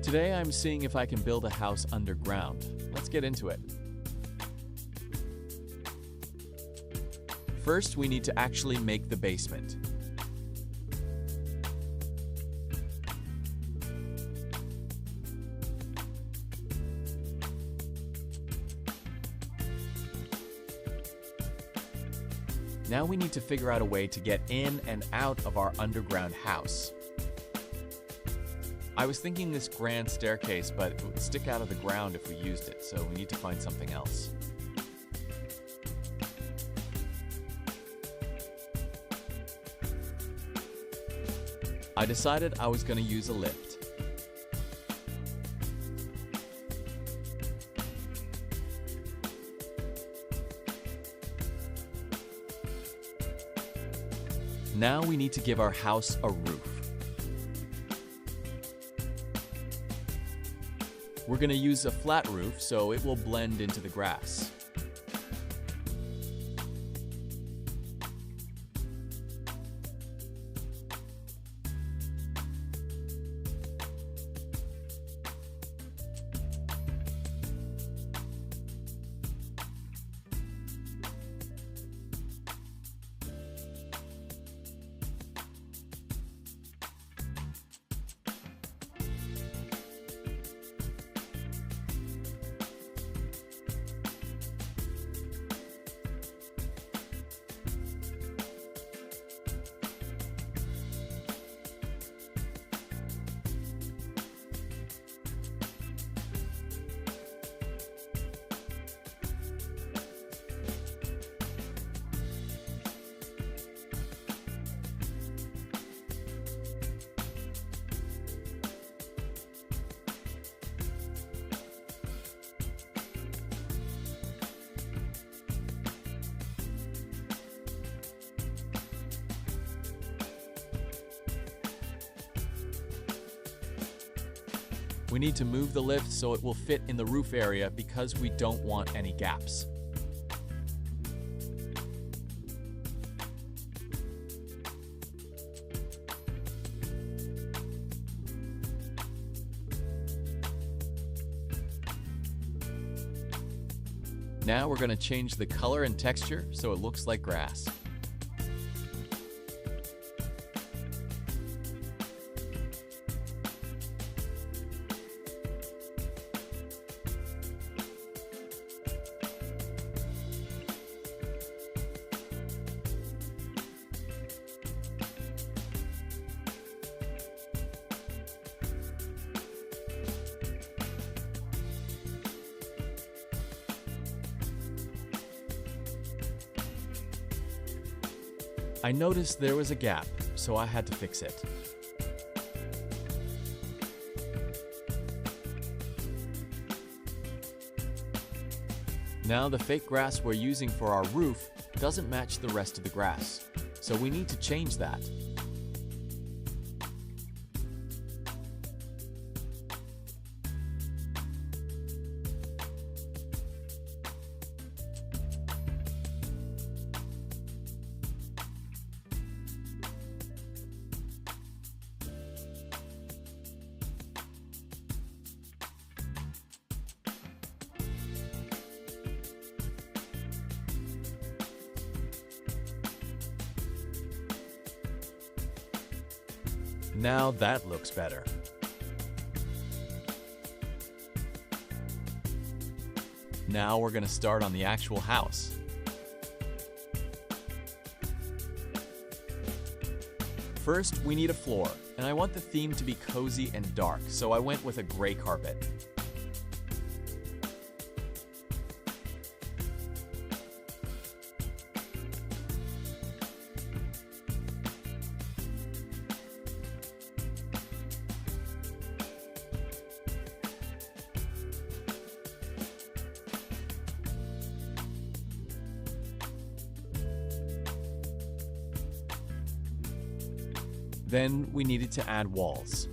Today I'm seeing if I can build a house underground. Let's get into it. First, we need to actually make the basement. Now we need to figure out a way to get in and out of our underground house. I was thinking this grand staircase, but it would stick out of the ground if we used it, so we need to find something else. I decided I was going to use a lift. Now we need to give our house a roof. We're going to use a flat roof so it will blend into the grass. We need to move the lift so it will fit in the roof area because we don't want any gaps. Now we're going to change the color and texture so it looks like grass. I noticed there was a gap, so I had to fix it. Now the fake grass we're using for our roof doesn't match the rest of the grass, so we need to change that. Now that looks better. Now we're going to start on the actual house. First, we need a floor, and I want the theme to be cozy and dark, so I went with a gray carpet. Then we needed to add walls.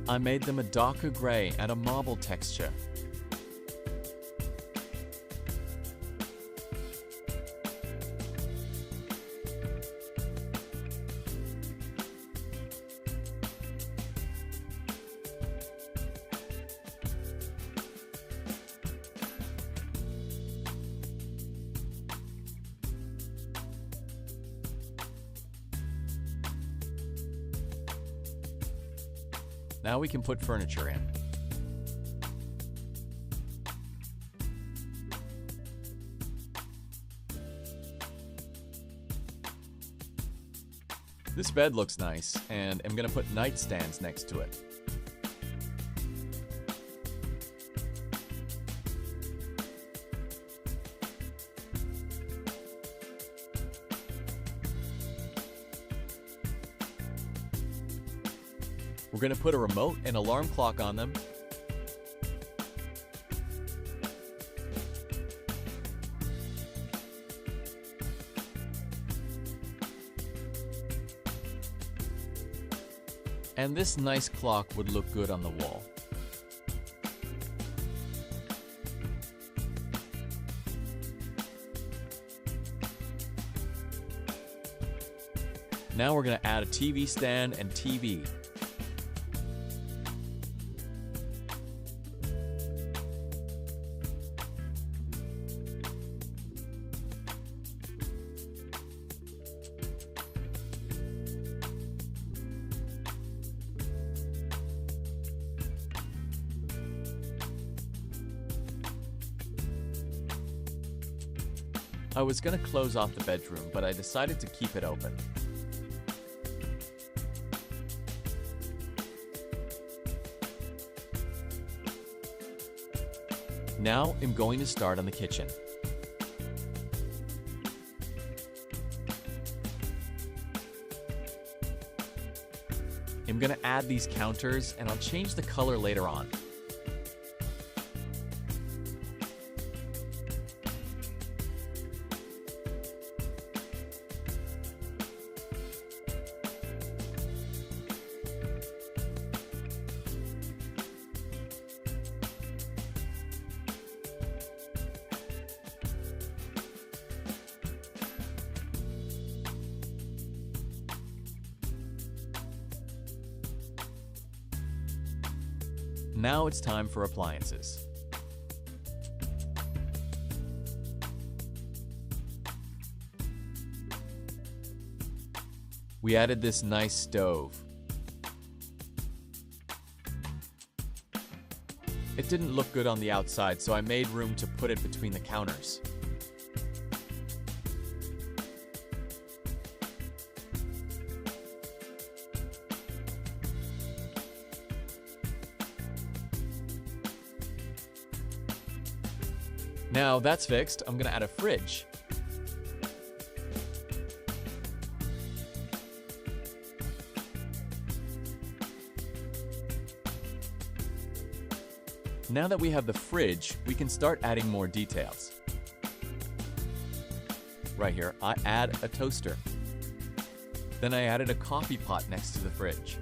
I made them a darker gray and a marble texture. Now we can put furniture in. This bed looks nice, and I'm gonna put nightstands next to it. We're going to put a remote and alarm clock on them. And this nice clock would look good on the wall. Now we're going to add a TV stand and TV. I was going to close off the bedroom, but I decided to keep it open. Now I'm going to start on the kitchen. I'm going to add these counters, and I'll change the color later on. Now it's time for appliances. We added this nice stove. It didn't look good on the outside, so I made room to put it between the counters. Now that's fixed, I'm gonna add a fridge. Now that we have the fridge, we can start adding more details. Right here, I add a toaster. Then I added a coffee pot next to the fridge.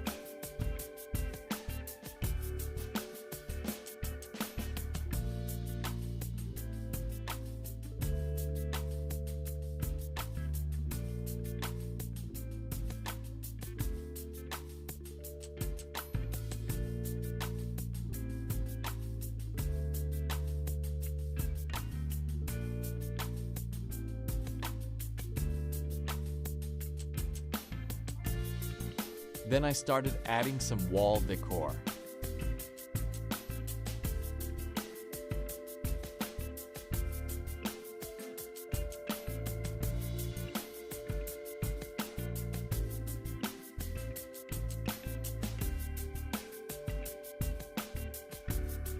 Then I started adding some wall decor.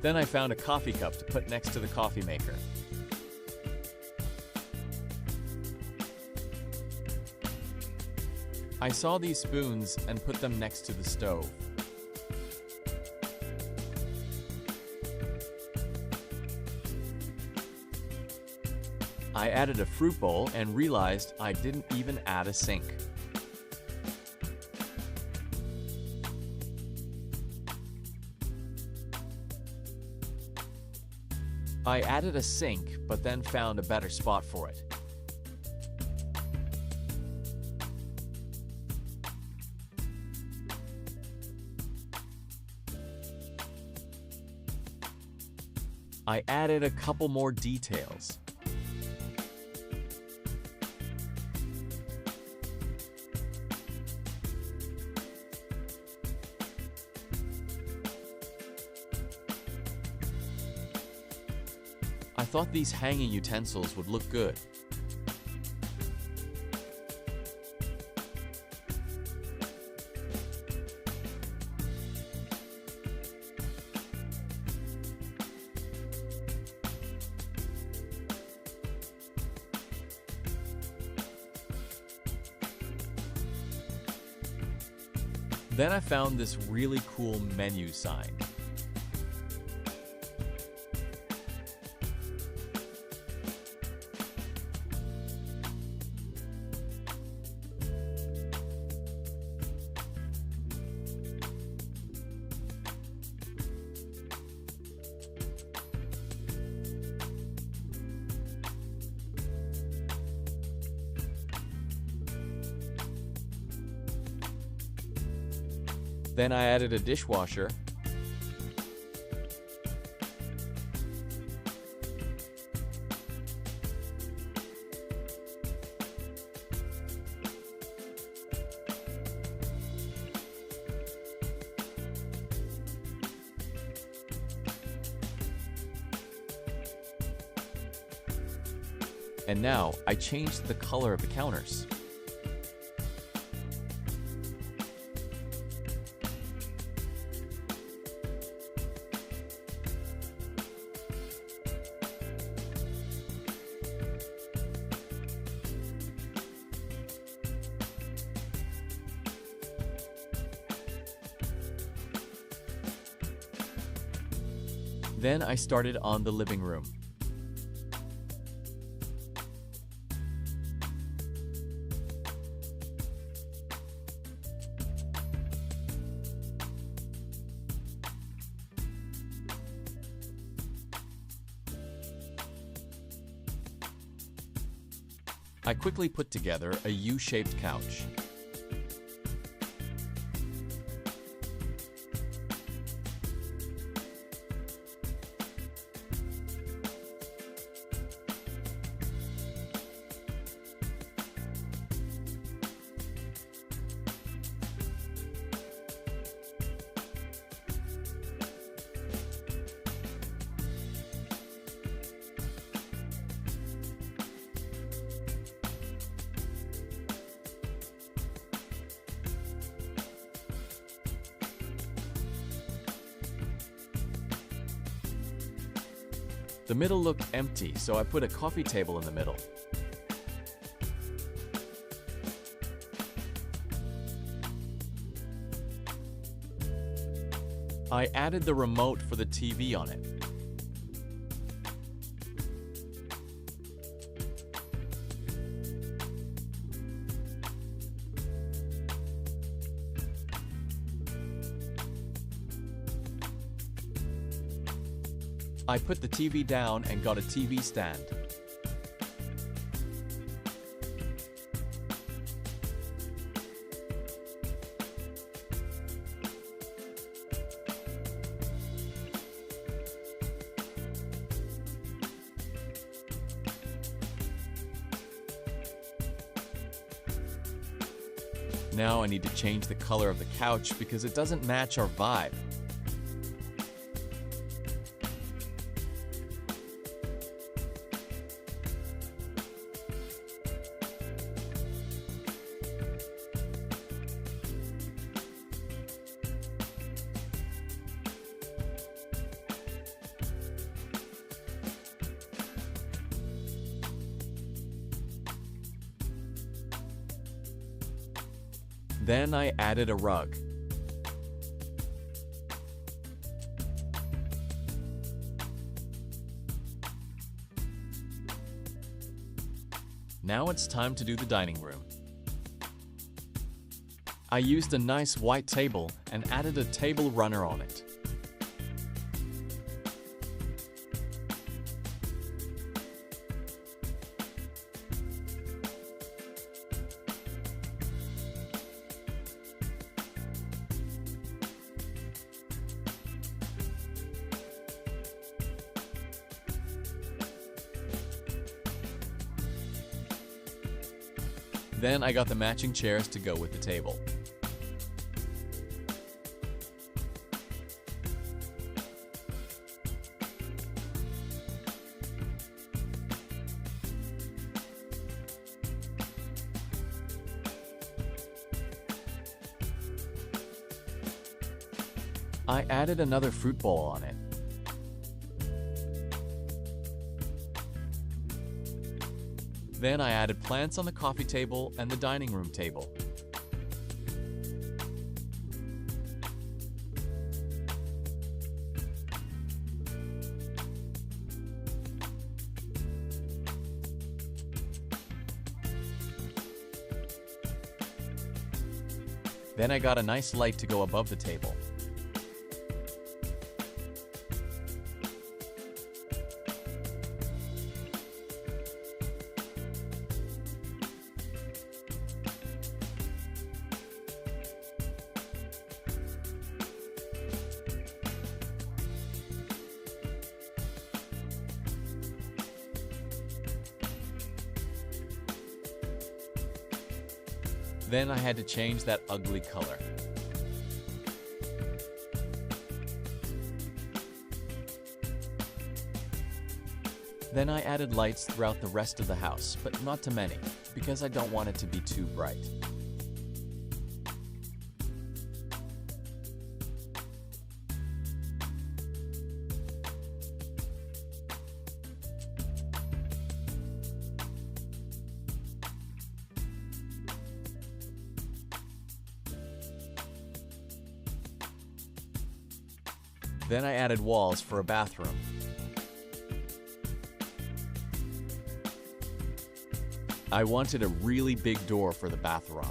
Then I found a coffee cup to put next to the coffee maker. I saw these spoons and put them next to the stove. I added a fruit bowl and realized I didn't even add a sink. I added a sink, but then found a better spot for it. I added a couple more details. I thought these hanging utensils would look good. Then I found this really cool menu sign. Then I added a dishwasher. And now I changed the color of the counters. Then I started on the living room. I quickly put together a U-shaped couch. The middle looked empty, so I put a coffee table in the middle. I added the remote for the TV on it. I put the TV down and got a TV stand. Now I need to change the color of the couch because it doesn't match our vibe. Then I added a rug. Now it's time to do the dining room. I used a nice white table and added a table runner on it. Then I got the matching chairs to go with the table. I added another fruit bowl on it. Then I added plants on the coffee table and the dining room table. Then I got a nice light to go above the table. Then I had to change that ugly color. Then I added lights throughout the rest of the house, but not too many, because I don't want it to be too bright. Then I added walls for a bathroom. I wanted a really big door for the bathroom.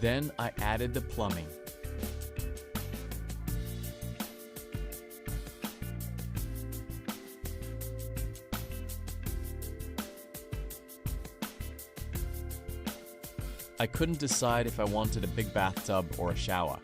Then I added the plumbing. I couldn't decide if I wanted a big bathtub or a shower.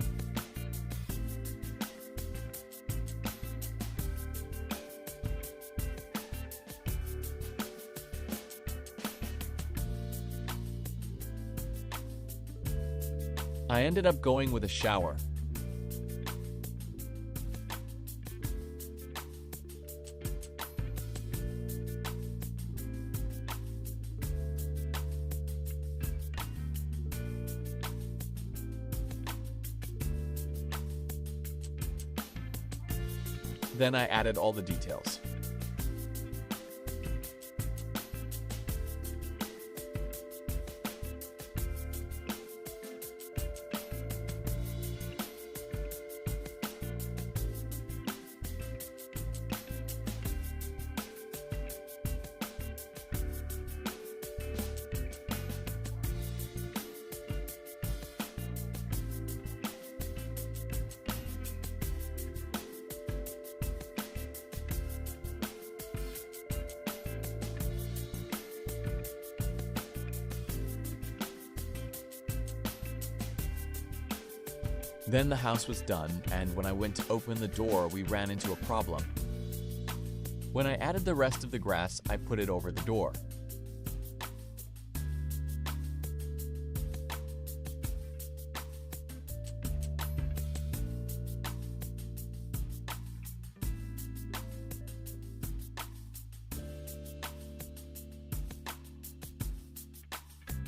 I ended up going with a shower. Then I added all the details. Then the house was done, and when I went to open the door, we ran into a problem. When I added the rest of the grass, I put it over the door.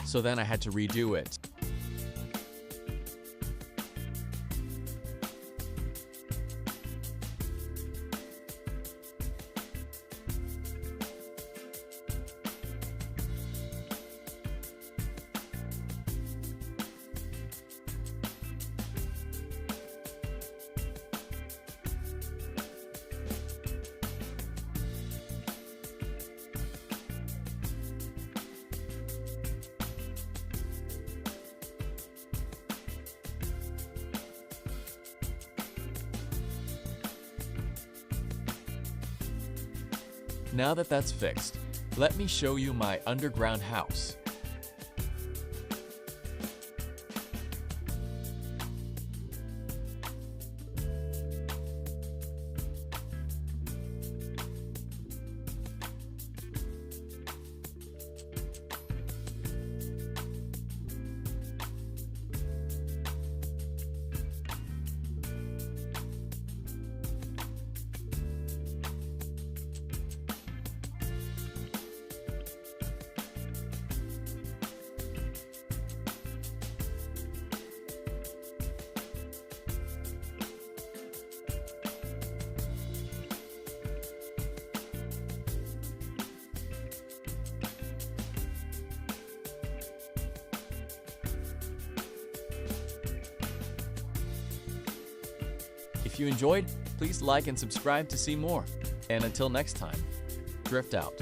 So then I had to redo it. Now that that's fixed, let me show you my underground house. If you enjoyed, please like and subscribe to see more. And until next time, drift out.